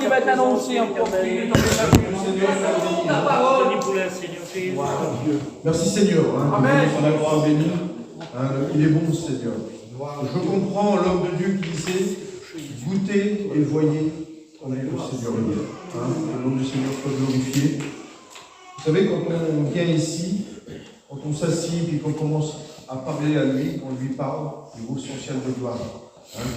qui va être annoncé en profil. Merci Seigneur. Amen. Béni. Il est bon Seigneur. Je comprends l'homme de Dieu qui disait goûtez et voyez combien le Seigneur est. Le nom du Seigneur soit glorifié. Vous savez, quand on vient ici, quand on s'assied et qu'on commence à parler à lui, qu'on lui parle, il vaut son ciel de gloire.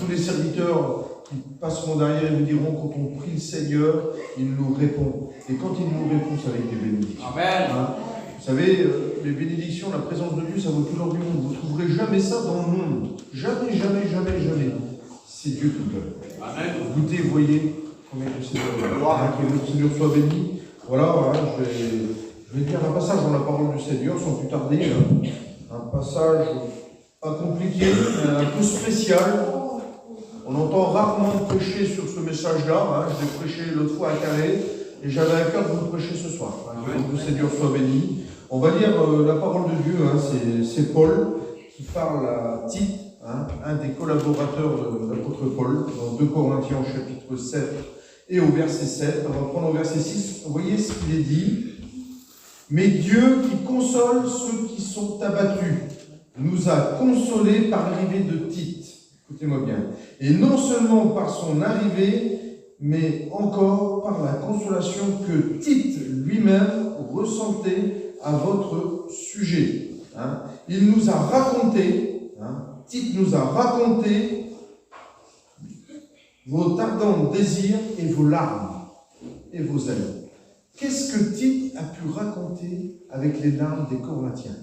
Tous les serviteurs qui passeront derrière nous diront quand on prie le Seigneur, il nous répond. Et quand il nous répond, c'est avec des bénédictions. Amen. Vous savez, les bénédictions, la présence de Dieu, ça vaut tout l'or du monde. Vous ne trouverez jamais ça dans le monde. Jamais, jamais, jamais, jamais. C'est Dieu qui le donne. Amen. Goûtez, voyez combien le Seigneur est. Que le Seigneur soit béni. Voilà, je vais lire un passage dans la parole du Seigneur, sans plus tarder. Un passage pas compliqué, mais un peu spécial. On entend rarement prêcher sur ce message-là. Je l'ai prêché l'autre fois à Calais, et j'avais à cœur de vous prêcher ce soir. Que le Seigneur soit béni. On va lire la parole de Dieu. C'est Paul qui parle à Tite, un des collaborateurs de l'apôtre Paul, dans 2 Corinthiens chapitre 7 et au verset 7. On va prendre au verset 6. Vous voyez ce qu'il est dit. Mais Dieu qui console ceux qui sont abattus nous a consolés par l'arrivée de Tite. Écoutez-moi bien. Et non seulement par son arrivée, mais encore par la consolation que Tite lui-même ressentait à votre sujet. Il nous a raconté, Tite nous a raconté vos ardents désirs et vos larmes et vos ailes. Qu'est-ce que Tite a pu raconter avec les larmes des Corinthiens?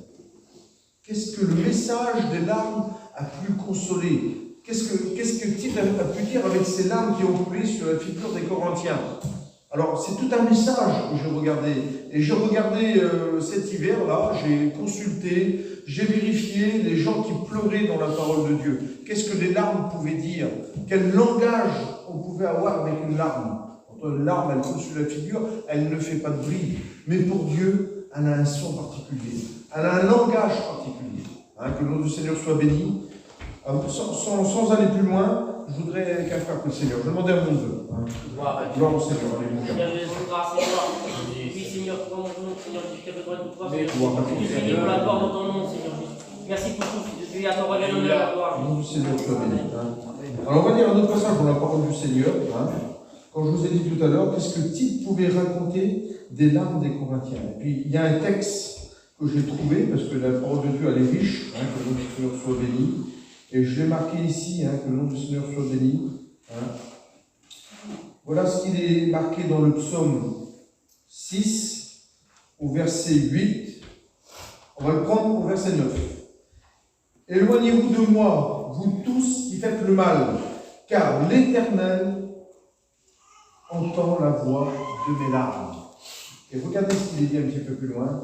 Qu'est-ce que le message des larmes a pu consoler? Qu'est-ce que Tite a pu dire avec ces larmes qui ont coulé sur la figure des Corinthiens? Alors, c'est tout un message que j'ai regardé. Et j'ai regardé cet hiver-là, j'ai consulté, j'ai vérifié les gens qui pleuraient dans la parole de Dieu. Qu'est-ce que les larmes pouvaient dire? Quel langage on pouvait avoir avec une larme? Quand une larme, elle coule sur la figure, elle ne fait pas de bruit. Mais pour Dieu, elle a un son particulier. Elle a un langage particulier. Que le nom du Seigneur soit béni. Sans aller plus loin, je voudrais qu'un frère que le Seigneur. Je demandais à mon Dieu. Gloire au Seigneur. Alléluia. Oui, Seigneur, pour mon nom, Seigneur, je t'ai besoin de toi. Seigneur, pour la gloire de ton nom, Seigneur Jésus. Merci pour tout. Depuis à ton réveil, l'honneur et la gloire. Le nom du Seigneur soit béni. Alors, on va lire un autre passage dans la parole du Seigneur. Quand je vous ai dit tout à l'heure, qu'est-ce que Tite pouvait raconter des larmes des Corinthiens? Et puis, il y a un texte que j'ai trouvé, parce que la parole de Dieu, elle est riche, que le nom du Seigneur soit béni. Et je l'ai marqué ici, que le nom du Seigneur soit béni. Voilà ce qu'il est marqué dans le psaume 6, au verset 8. On va le prendre au verset 9. Éloignez-vous de moi, vous tous qui faites le mal, car l'Éternel entend la voix de mes larmes. Et regardez ce qu'il est dit un petit peu plus loin.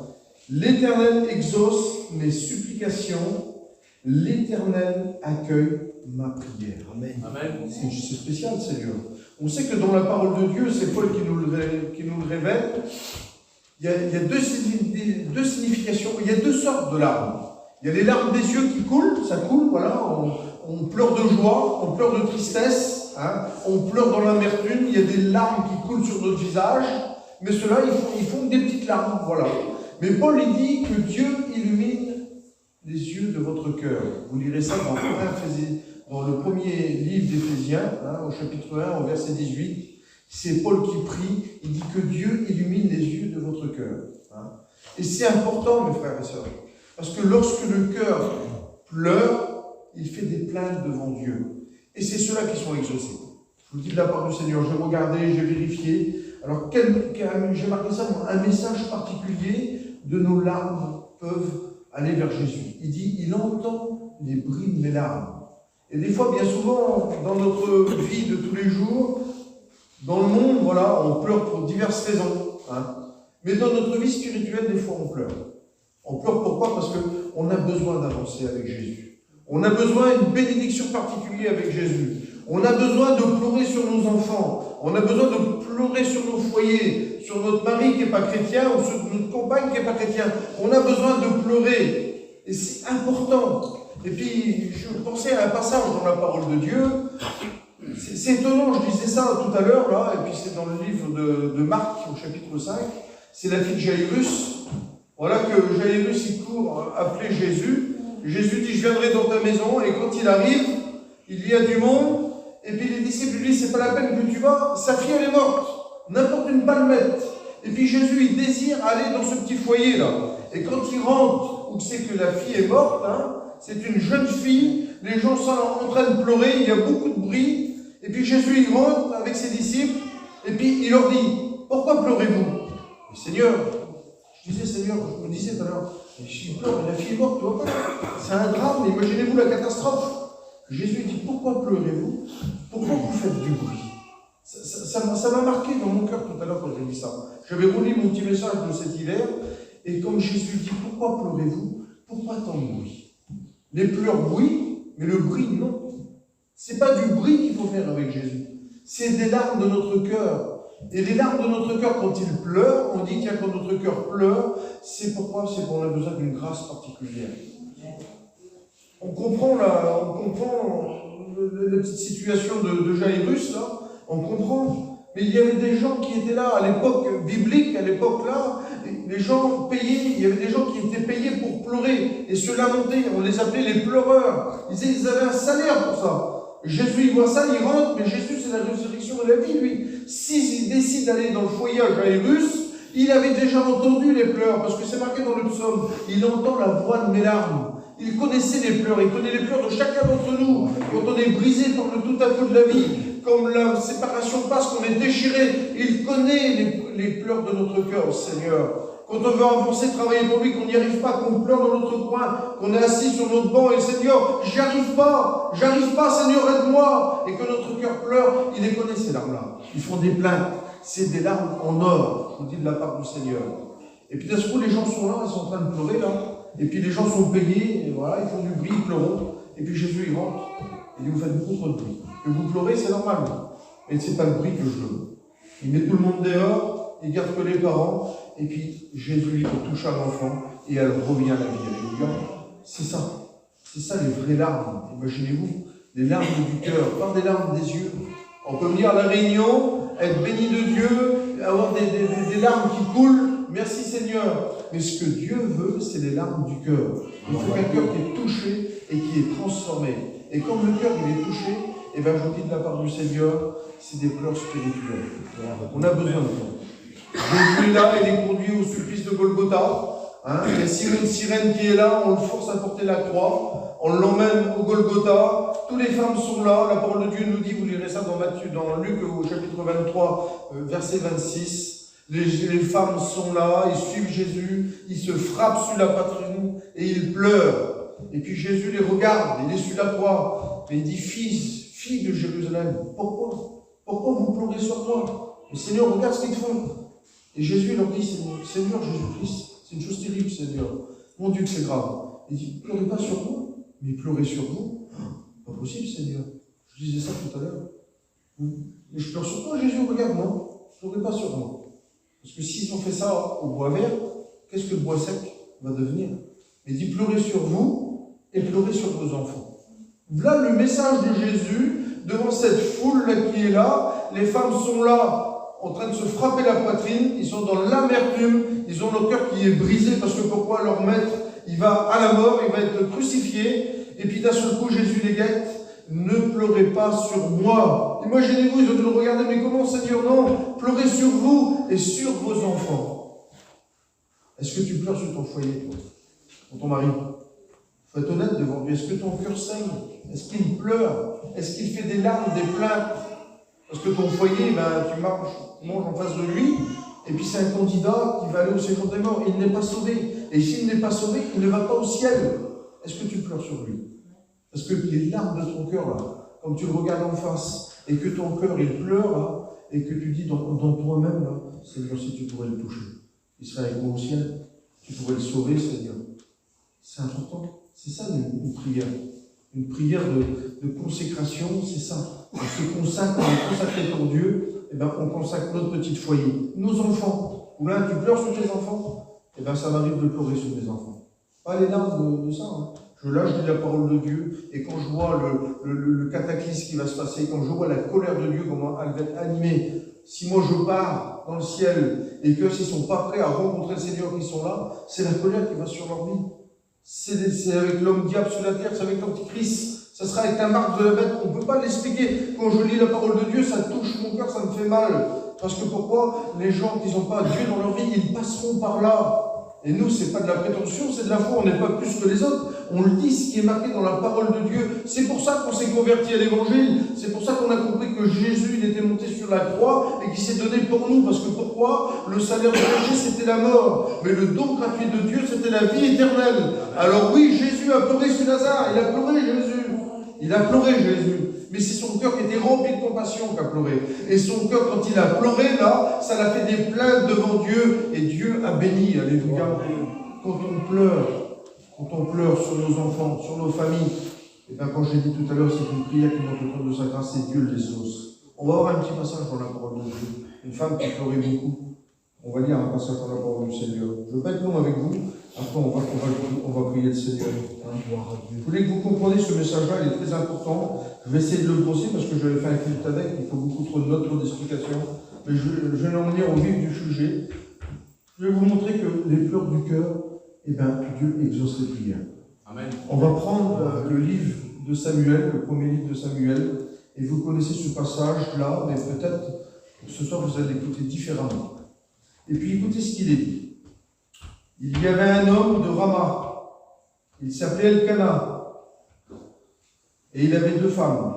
L'Éternel exauce mes supplications, l'Éternel accueille ma prière. Amen. Amen. C'est spécial, Seigneur. On sait que dans la parole de Dieu, c'est Paul qui nous le révèle. Il y a deux significations, il y a deux sortes de larmes. Il y a les larmes des yeux qui coulent, ça coule, voilà, on pleure de joie, on pleure de tristesse, on pleure dans l'amertume, il y a des larmes qui coulent sur notre visage, mais ceux-là, ils font des petites larmes, voilà. Mais Paul, il dit que Dieu illumine les yeux de votre cœur. Vous lirez ça dans le premier livre d'Éphésiens, au chapitre 1, au verset 18. C'est Paul qui prie, il dit que Dieu illumine les yeux de votre cœur. Et c'est important, mes frères et sœurs, parce que lorsque le cœur pleure, il fait des plaintes devant Dieu. Et c'est ceux-là qui sont exaucés. Je vous dis de la part du Seigneur, j'ai regardé, j'ai vérifié. Alors, j'ai marqué ça dans un message particulier de nos larmes peuvent aller vers Jésus. Il dit, il entend les bruits de mes larmes. Et des fois, bien souvent, dans notre vie de tous les jours, dans le monde, voilà, on pleure pour diverses raisons. Mais dans notre vie spirituelle, des fois, on pleure. On pleure pourquoi? Parce qu'on a besoin d'avancer avec Jésus. On a besoin d'une bénédiction particulière avec Jésus. On a besoin de pleurer sur nos enfants. On a besoin de pleurer sur nos foyers, sur notre mari qui n'est pas chrétien ou sur notre compagne qui n'est pas chrétien. On a besoin de pleurer. Et c'est important. Et puis, je pensais à un passage dans la parole de Dieu. C'est étonnant, je disais ça tout à l'heure, là, et puis c'est dans le livre de Marc, au chapitre 5, c'est la fille de Jairus. Voilà que Jairus, il court appeler Jésus. Jésus dit, je viendrai dans ta maison, et quand il arrive, il y a du monde, et puis les disciples lui disent, c'est pas la peine que tu vas, sa fille elle est morte, n'importe une palmette. Et puis Jésus, il désire aller dans ce petit foyer-là. Et quand il rentre, où c'est que la fille est morte, hein, c'est une jeune fille, les gens sont en train de pleurer, il y a beaucoup de bruit, et puis Jésus, il rentre avec ses disciples, et puis il leur dit, pourquoi pleurez-vous? Seigneur, je disais, Seigneur, je me disais tout à l'heure, je pleure, la fille est morte, tu vois pas? C'est un drame, imaginez-vous la catastrophe. Jésus dit, pourquoi pleurez-vous? Pourquoi vous faites du bruit? Ça m'a marqué dans mon cœur tout à l'heure quand j'ai dit ça. J'avais relu mon petit message de cet hiver, et comme Jésus dit, pourquoi pleurez-vous? Pourquoi tant de bruit? Les pleurs, oui, mais le bruit, non. C'est pas du bruit qu'il faut faire avec Jésus. C'est des larmes de notre cœur. Et les larmes de notre cœur, quand il pleure, on dit qu'il y a quand notre cœur pleure, c'est pourquoi? C'est qu'on a besoin d'une grâce particulière. On comprend la petite situation de Jairus, là, on comprend. Mais il y avait des gens qui étaient là à l'époque biblique, à l'époque là, les gens payaient, il y avait des gens qui étaient payés pour pleurer et se lamenter, on les appelait les pleureurs. Ils avaient un salaire pour ça. Jésus, il voit ça, il rentre, mais Jésus, c'est la résurrection de la vie, lui. S'il décide d'aller dans le foyer à Jairus, il avait déjà entendu les pleurs, parce que c'est marqué dans le psaume, il entend la voix de mes larmes. Il connaissait les pleurs, il connaît les pleurs de chacun d'entre nous, quand on est brisé par le tout à coup de la vie, comme la séparation passe, qu'on est déchiré, il connaît les pleurs de notre cœur, Seigneur. Quand on veut avancer, travailler pour lui, qu'on n'y arrive pas, qu'on pleure dans notre coin, qu'on est assis sur notre banc, et Seigneur, j'y arrive pas, Seigneur, aide-moi, et que notre cœur pleure, il les connaît ces larmes-là. Ils font des plaintes, c'est des larmes en or, je vous dis de la part du Seigneur. Et puis d'un coup, les gens sont là, ils sont en train de pleurer, là. Et puis les gens sont payés, et voilà, ils font du bruit, ils pleurent. Et puis Jésus, il rentre. Il dit, vous faites beaucoup trop de bruit. Que vous pleurez, c'est normal. Mais c'est pas le bruit que je veux. Il met tout le monde dehors, il garde que les parents. Et puis Jésus, il touche à l'enfant, et elle revient à la vie. Alléluia. C'est ça. C'est ça les vraies larmes. Imaginez-vous, les larmes du cœur, pas des larmes des yeux. On peut venir à la réunion, être béni de Dieu, avoir des larmes qui coulent. Merci Seigneur. Mais ce que Dieu veut, c'est les larmes du cœur. Il faut qu'un cœur qui est touché et qui est transformé. Et comme le cœur il est touché, et bien je vous dis de la part du Seigneur, c'est des pleurs spirituelles. On a besoin de ça. Jésus est là, il est conduit au supplice de Golgotha. Il y a une sirène qui est là, on le force à porter la croix, on l'emmène au Golgotha. Toutes les femmes sont là, la parole de Dieu nous dit, vous lirez ça dans Luc au chapitre 23, verset 26. Les femmes sont là, ils suivent Jésus, ils se frappent sur la poitrine et ils pleurent. Et puis Jésus les regarde, il est sur la croix. Et il dit, filles de Jérusalem, pourquoi vous pleurez sur moi? Le Seigneur, regarde ce qu'ils font. Et Jésus leur dit, Seigneur Jésus-Christ, c'est une chose terrible, Seigneur. Mon Dieu, que c'est grave. Il dit, pleurez pas sur moi, mais pleurez sur vous. Pas possible, Seigneur. Je disais ça tout à l'heure. Mais je pleure sur toi, Jésus, regarde, non. Pleurez pas sur moi. Parce que s'ils ont fait ça au bois vert, qu'est-ce que le bois sec va devenir? Il dit, pleurez sur vous et pleurez sur vos enfants. Voilà le message de Jésus devant cette foule-là qui est là. Les femmes sont là, en train de se frapper la poitrine. Ils sont dans l'amertume. Ils ont leur cœur qui est brisé parce que pourquoi leur maître, il va à la mort, il va être crucifié. Et puis d'un seul coup, Jésus les guette. Ne pleurez pas sur moi. Imaginez-vous, ils ont dû le regarder, mais comment, Seigneur? Non, pleurez sur vous et sur vos enfants. Est-ce que tu pleures sur ton foyer, toi, pour ton mari? Il faut être honnête devant lui. Est-ce que ton cœur saigne? Est-ce qu'il pleure? Est-ce qu'il fait des larmes, des plaintes? Parce que ton foyer, tu manges en face de lui, et puis c'est un candidat qui va aller au séjour des morts. Il n'est pas sauvé. Et s'il n'est pas sauvé, il ne va pas au ciel. Est-ce que tu pleures sur lui? Parce que les larmes de ton cœur, là, comme tu le regardes en face, et que ton cœur, il pleure, là, et que tu dis dans toi-même, là, Seigneur, si tu pourrais le toucher, il serait avec moi au ciel, tu pourrais le sauver, Seigneur. C'est important. C'est ça une prière. Une prière de consécration, c'est ça. On se consacre, on est consacré pour Dieu, et on consacre notre petit foyer. Nos enfants. Ou là, tu pleures sur tes enfants, ça m'arrive de pleurer sur mes enfants. Pas les larmes de ça, hein. Là, je lis la parole de Dieu, et quand je vois le cataclysme qui va se passer, quand je vois la colère de Dieu, comment elle va être animée, si moi je pars dans le ciel, et que s'ils ne sont pas prêts à rencontrer le Seigneur qui sont là, c'est la colère qui va sur leur vie. C'est avec l'homme diable sur la terre, c'est avec l'antichrist, ça sera avec la marque de la bête, on ne peut pas l'expliquer. Quand je lis la parole de Dieu, ça touche mon cœur, ça me fait mal. Parce que pourquoi? Les gens qui n'ont pas Dieu dans leur vie, ils passeront par là. Et nous, c'est pas de la prétention, c'est de la foi, on n'est pas plus que les autres. On le dit, ce qui est marqué dans la parole de Dieu. C'est pour ça qu'on s'est converti à l'évangile. C'est pour ça qu'on a compris que Jésus, il était monté sur la croix et qu'il s'est donné pour nous. Parce que pourquoi? Le salaire du péché, c'était la mort. Mais le don gratuit de Dieu, c'était la vie éternelle. Alors oui, Jésus a pleuré sur Lazare. Il a pleuré, Jésus. Il a pleuré, Jésus. Mais c'est son cœur qui était rempli de compassion qui a pleuré. Et son cœur, quand il a pleuré, là, ça l'a fait des plaintes devant Dieu. Et Dieu a béni. Alléluia. Quand on pleure sur nos enfants, sur nos familles, et bien quand je l'ai dit tout à l'heure, c'est une prière qui monte autour de sa grâce et Dieu les exauce. On va voir un petit passage dans la parole de Dieu. Une femme qui pleurait beaucoup. On va lire un passage dans la parole du Seigneur. Je ne vais pas être long avec vous. Après, on va prier le Seigneur. Je voulais que vous compreniez ce message-là, il est très important. Je vais essayer de le brosser parce que j'avais fait un culte avec, il faut beaucoup trop de notes, trop d'explications. Mais je vais en venir au vif du sujet. Je vais vous montrer que les pleurs du cœur, eh bien, Dieu exauce les prières. Amen. On va prendre le livre de Samuel, le premier livre de Samuel, et vous connaissez ce passage-là, mais peut-être que ce soir vous allez l'écouter différemment. Et puis écoutez ce qu'il est dit. Il y avait un homme de Rama, il s'appelait Elkana, et il avait deux femmes,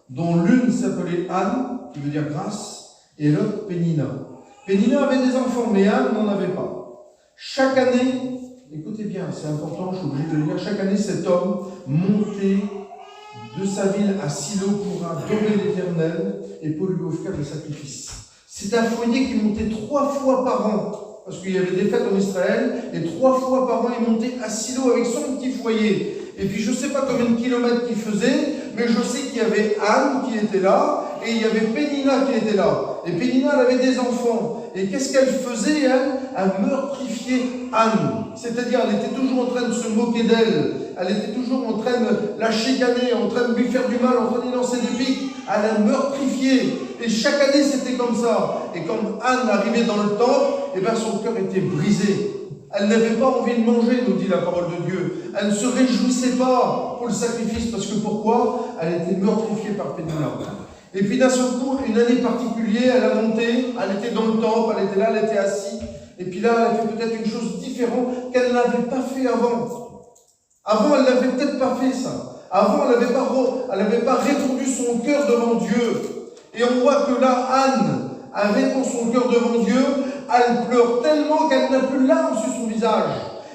dont l'une s'appelait Anne, qui veut dire grâce, et l'autre Pénina. Pénina avait des enfants, mais Anne n'en avait pas. Chaque année, écoutez bien, c'est important, je suis obligé de le dire, chaque année cet homme montait de sa ville à Silo pour adorer l'Éternel et pour lui offrir des sacrifices. C'est un foyer qui montait 3 fois par an. Parce qu'il y avait des fêtes en Israël, et 3 fois par an, il montait à Silo avec son petit foyer. Et puis je ne sais pas combien de kilomètres il faisait, mais je sais qu'il y avait Anne qui était là, et il y avait Pénina qui était là. Et Pénina, elle avait des enfants. Et qu'est-ce qu'elle faisait, elle? Elle meurtrifiait Anne. C'est-à-dire, elle était toujours en train de se moquer d'elle. Elle était toujours en train de la chicaner, en train de lui faire du mal, en train de lui lancer des pics. Elle la meurtrifiait. Et chaque année, c'était comme ça. Et quand Anne arrivait dans le temple, eh bien, son cœur était brisé. Elle n'avait pas envie de manger, nous dit la parole de Dieu. Elle ne se réjouissait pas pour le sacrifice, parce que pourquoi? Elle était meurtrifiée par Pénina. Et puis d'un seul coup, une année particulière, elle a monté, elle était dans le temple, elle était là, elle était assise. Et puis là, elle a fait peut-être une chose différente qu'elle n'avait pas fait avant. Avant, elle n'avait peut-être pas fait ça. Avant, elle n'avait pas répondu son cœur devant Dieu. Et on voit que là, Anne a répondu son cœur devant Dieu. Elle pleure tellement qu'elle n'a plus de larmes sur son visage.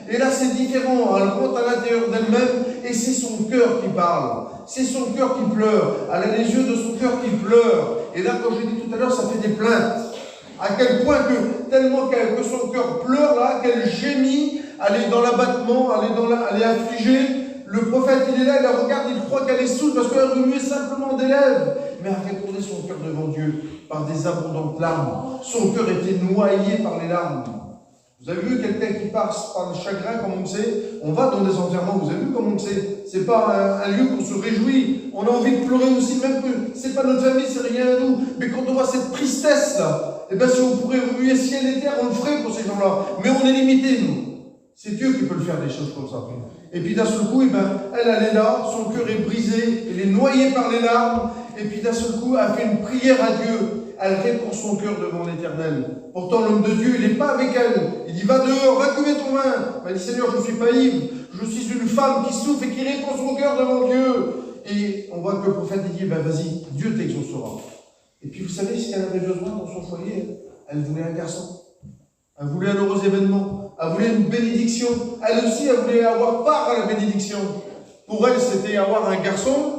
Et là, c'est différent. Elle rentre à l'intérieur d'elle-même et c'est son cœur qui parle. C'est son cœur qui pleure. Elle a les yeux de son cœur qui pleurent. Et là, comme je l'ai dit tout à l'heure, ça fait des plaintes. À quel point que, tellement que son cœur pleure là, qu'elle gémit, elle est dans l'abattement, elle est affligée. Le prophète, il est là, il la regarde, il croit qu'elle est sourde parce qu'elle remuait simplement des lèvres. Mais elle répondait son cœur devant Dieu par des abondantes larmes. Son cœur était noyé par les larmes. Vous avez vu quelqu'un qui passe par le chagrin, comme on le sait, on va dans des enterrements, vous avez vu comme on le sait, c'est pas un lieu où on se réjouit, on a envie de pleurer aussi, même que c'est pas notre famille, c'est rien à nous, mais quand on voit cette tristesse-là, eh bien si on pourrait remuer ciel et terre, on le ferait pour ces gens-là, mais on est limité, nous. C'est Dieu qui peut le faire, des choses comme ça. Et puis d'un seul coup, eh ben, elle est là, son cœur est brisé, elle est noyée par les larmes, et puis d'un seul coup, elle fait une prière à Dieu. Elle répand son cœur devant l'Éternel. Pourtant, l'homme de Dieu, il n'est pas avec elle. Il dit, va dehors, va cuver ton vin. Elle dit, Seigneur, je ne suis pas ivre. Je suis une femme qui souffre et qui répand son cœur devant Dieu. Et on voit que le prophète dit, ben vas-y, Dieu t'exaucera. Et puis vous savez ce qu'elle avait besoin dans son foyer? Elle voulait un garçon. Elle voulait un heureux événement. Elle voulait une bénédiction. Elle aussi, elle voulait avoir part à la bénédiction. Pour elle, c'était avoir un garçon.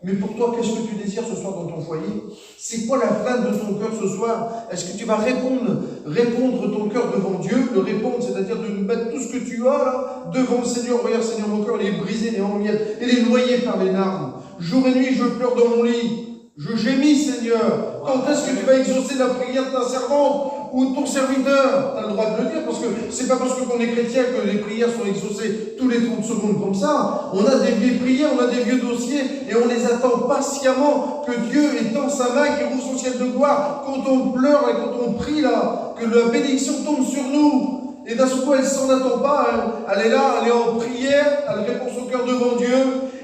Mais pour toi, qu'est-ce que tu désires ce soir dans ton foyer? C'est quoi la plainte de ton cœur ce soir? Est-ce que tu vas répondre ton cœur devant Dieu, le répondre, c'est-à-dire de mettre tout ce que tu as là devant le Seigneur? Regarde, Seigneur, mon cœur, il est brisé, il est en miettes, il est noyé par les larmes. Jour et nuit, je pleure dans mon lit. Je gémis, Seigneur. Quand est-ce que tu vas exaucer la prière de ta servante ou de ton serviteur? Tu as le droit de le dire, parce que c'est pas parce qu'on est chrétien que les prières sont exaucées tous les 30 secondes comme ça. On a des vieilles prières, on a des vieux dossiers, et on les attend patiemment que Dieu étend sa main, qu'il rouvre son ciel de gloire. Quand on pleure et quand on prie là, que la bénédiction tombe sur nous. Et d'un seul coup, elle s'en attend pas. Elle est là, elle est en prière, elle répond son cœur devant Dieu.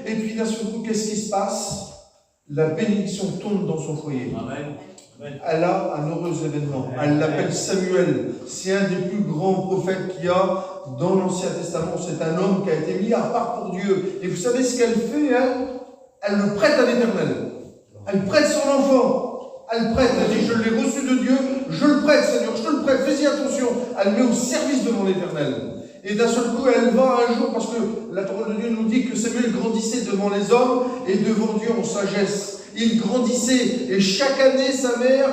Et puis d'un seul coup, qu'est-ce qui se passe? La bénédiction tombe dans son foyer. Amen. Elle a un heureux événement. Elle l'appelle Samuel. C'est un des plus grands prophètes qu'il y a dans l'Ancien Testament. C'est un homme qui a été mis à part pour Dieu. Et vous savez ce qu'elle fait, elle le prête à l'Éternel. Elle prête son enfant. Elle prête. Elle dit, je l'ai reçu de Dieu. Je le prête, Seigneur. Je te le prête. Fais-y attention. Elle le met au service de mon Éternel. Et d'un seul coup, elle va un jour, parce que la parole de Dieu nous dit que Samuel grandissait devant les hommes et devant Dieu en sagesse. Il grandissait, et chaque année, sa mère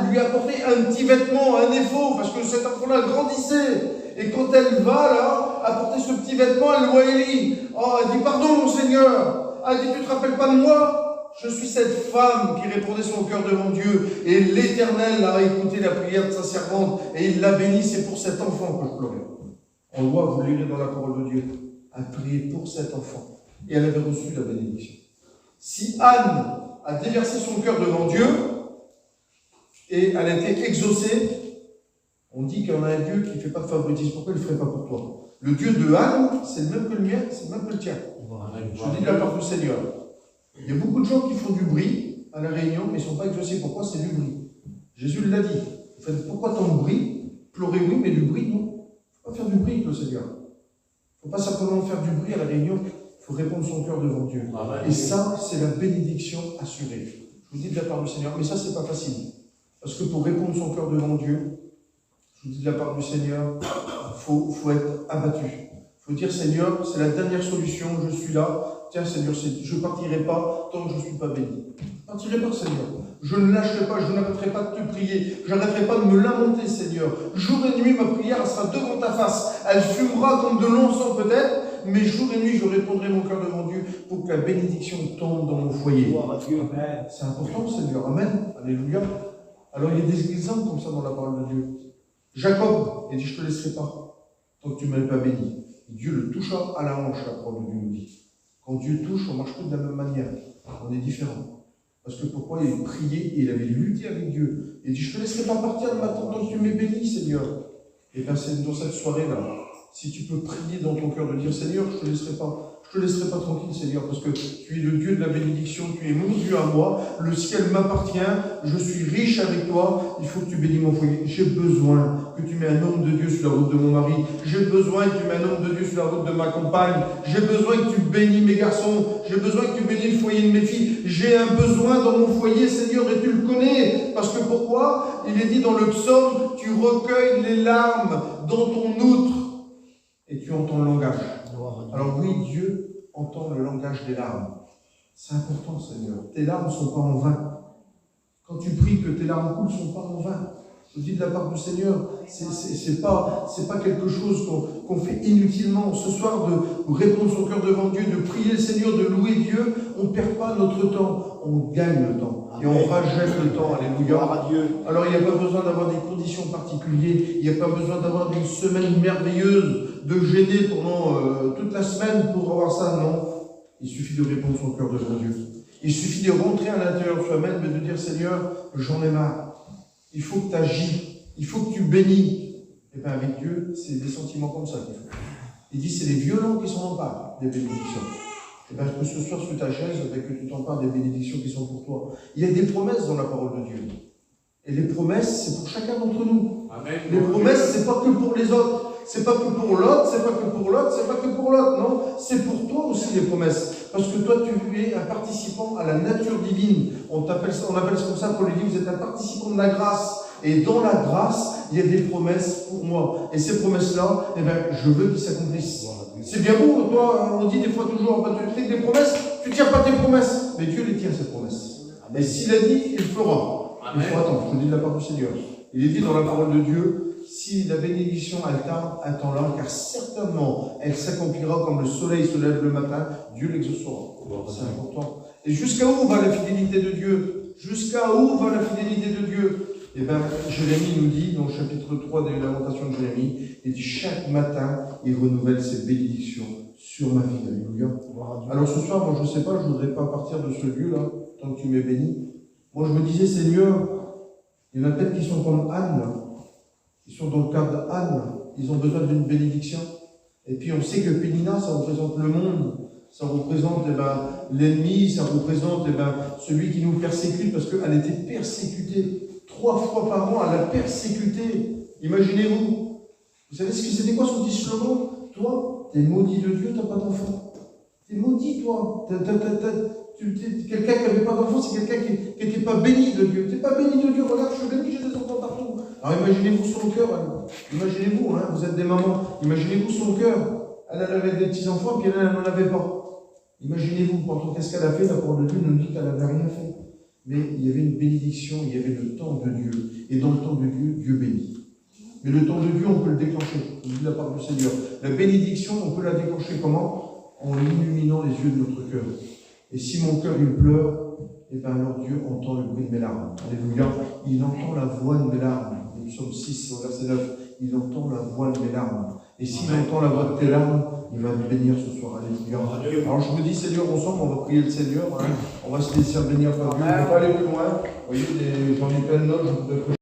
lui apportait un petit vêtement, un éphod, parce que cet enfant-là grandissait. Et quand elle va là, apporter ce petit vêtement, elle voit Élie. Oh, elle dit, pardon mon Seigneur. Elle dit, tu te rappelles pas de moi? Je suis cette femme qui répondait son cœur devant Dieu. Et l'Éternel a écouté la prière de sa servante, et il l'a bénie. C'est pour cet enfant que je pleurais. On voit, vous le lirez dans la parole de Dieu, a prié pour cet enfant. Et elle avait reçu la bénédiction. Si Anne a déversé son cœur devant Dieu, et elle a été exaucée, on dit qu'il y en a un Dieu qui ne fait pas de favoritisme. Pourquoi il ne le ferait pas pour toi? Le Dieu de Anne, c'est le même que le mien, c'est le même que le tien. Je dis de la part du Seigneur. Il y a beaucoup de gens qui font du bruit à la réunion, mais ils ne sont pas exaucés. Pourquoi? C'est du bruit. Jésus l'a dit. En fait, pourquoi tant de bruit? Pleurer, oui, mais du bruit, non. Il ne faut pas faire du bruit avec le Seigneur. Il ne faut pas simplement faire du bruit à la réunion, il faut répondre son cœur devant Dieu. Et ça, c'est la bénédiction assurée. Je vous dis de la part du Seigneur, mais ça, c'est pas facile. Parce que pour répondre son cœur devant Dieu, je vous dis de la part du Seigneur, il faut être abattu. Il faut dire, Seigneur, c'est la dernière solution, je suis là. Tiens, Seigneur, je ne partirai pas tant que je ne suis pas béni. Je ne partirai pas, Seigneur. Je ne lâcherai pas, je n'arrêterai pas de te prier. Je n'arrêterai pas de me lamenter, Seigneur. Jour et nuit, ma prière elle sera devant ta face. Elle fumera comme de l'encens peut-être, mais jour et nuit, je répondrai mon cœur devant Dieu pour que la bénédiction tombe dans mon foyer. C'est important, Seigneur. Amen. Alléluia. Alors, il y a des exemples comme ça dans la parole de Dieu. Jacob, il dit, je ne te laisserai pas tant que tu ne m'as pas béni. Dieu le toucha à la hanche, la parole de Dieu nous dit. Quand Dieu touche, on ne marche pas de la même manière. On est différent. Parce que pourquoi il priait et il avait lutté avec Dieu. Il dit, je ne te laisserai pas partir de ma tente tant que tu m'es béni, Seigneur. Et bien, c'est dans cette soirée-là, si tu peux prier dans ton cœur de dire, Seigneur, je ne te laisserai pas tranquille, Seigneur, parce que tu es le Dieu de la bénédiction, tu es mon Dieu à moi, le ciel m'appartient, je suis riche avec toi, il faut que tu bénis mon foyer. J'ai besoin que tu mets un homme de Dieu sur la route de mon mari, j'ai besoin que tu mets un homme de Dieu sur la route de ma compagne, j'ai besoin que tu bénis mes garçons, j'ai besoin que tu bénis le foyer de mes filles, j'ai un besoin dans mon foyer, Seigneur, et tu le connais, parce que pourquoi? Il est dit dans le psaume, tu recueilles les larmes dans ton outre, et tu entends le langage. Alors oui, Dieu entend le langage des larmes. C'est important, Seigneur. Tes larmes ne sont pas en vain. Quand tu pries que tes larmes coulent, ne sont pas en vain. Je vous dis de la part du Seigneur, c'est pas quelque chose qu'on fait inutilement. Ce soir, de répondre son cœur devant Dieu, de prier le Seigneur, de louer Dieu, on ne perd pas notre temps, on gagne le temps. Et on rachète le temps, alléluia. Alors il n'y a pas besoin d'avoir des conditions particulières, il n'y a pas besoin d'avoir une semaine merveilleuse, de gêner pendant toute la semaine pour avoir ça, non. Il suffit de répondre son cœur devant Dieu. Il suffit de rentrer à l'intérieur de soi-même et de dire, Seigneur, j'en ai marre. Il faut que tu agis, il faut que tu bénis. Et bien avec Dieu, c'est des sentiments comme ça qu'il faut. Il dit, c'est les violents qui s'en emparent des bénédictions. Et bien que ce soir sur ta chaise, que tu t'empares des bénédictions qui sont pour toi. Il y a des promesses dans la parole de Dieu. Et les promesses, c'est pour chacun d'entre nous. Amen. Les promesses, c'est pas que pour les autres. C'est pas que pour l'autre, c'est pas que pour l'autre, c'est pas que pour l'autre, non. C'est pour toi aussi les promesses. Parce que toi, tu es un participant à la nature divine. On appelle ça comme ça pour les dire, vous êtes un participant de la grâce. Et dans la grâce, il y a des promesses pour moi. Et ces promesses-là, eh bien, je veux qu'ils s'accomplissent. C'est bien beau, toi, on dit des fois toujours, bah, tu fais des promesses, tu ne tiens pas tes promesses. Mais Dieu les tient, ces promesses. Et s'il a dit, il le fera. Amen. Il faut attendre, je te dis de la part du Seigneur. Il est dit dans la parole de Dieu, si la bénédiction elle tarde, attends-la, car certainement elle s'accomplira comme le soleil se lève le matin, Dieu l'exaucera. C'est important. Et jusqu'à où va la fidélité de Dieu? Jusqu'à où va la fidélité de Dieu? Eh bien, Jérémie nous dit, dans le chapitre 3 des Lamentations de Jérémie, il dit chaque matin, il renouvelle ses bénédictions sur ma vie. Alléluia. Alors ce soir, moi je ne sais pas, je ne voudrais pas partir de ce lieu-là, tant que tu m'es béni. Moi je me disais, Seigneur, il y en a peut-être qui sont comme Anne, qui sont dans le cadre d'Anne, ils ont besoin d'une bénédiction. Et puis on sait que Pénina, ça représente le monde, ça représente l'ennemi, ça représente celui qui nous persécute, parce qu'elle était persécutée. 3 fois par an, elle a persécuté. Imaginez-vous. Vous savez c'était quoi son petit slogan? Toi, t'es maudit de Dieu, t'as pas d'enfant. T'es maudit, toi. Quelqu'un qui n'avait pas d'enfant, c'est quelqu'un qui n'était pas béni de Dieu. T'es pas béni de Dieu. Regarde, je suis béni, j'ai des enfants partout. Alors imaginez-vous son cœur. Imaginez-vous, hein, vous êtes des mamans. Imaginez-vous son cœur. Elle avait des petits-enfants, puis elle n'en avait pas. Imaginez-vous, pourtant, qu'est-ce qu'elle a fait? La parole de Dieu nous dit qu'elle n'avait rien fait. Mais il y avait une bénédiction, il y avait le temps de Dieu. Et dans le temps de Dieu, Dieu bénit. Mais le temps de Dieu, on peut le déclencher. Je vous dis la part du Seigneur. La bénédiction, on peut la déclencher comment? En illuminant les yeux de notre cœur. Et si mon cœur, il pleure, eh bien alors Dieu entend le bruit de mes larmes. Alléluia. Il entend la voix de mes larmes. Le psaume 6, verset 9. Il entend la voix de mes larmes. Et s'il entend la voix de tes larmes, il va me bénir ce soir. Alléluia. Alors je vous dis, Seigneur, ensemble, on va prier le Seigneur. Hein. On va se laisser bénir par Dieu. On ne va pas aller plus loin. Vous voyez, j'en ai plein de notes, je pourrais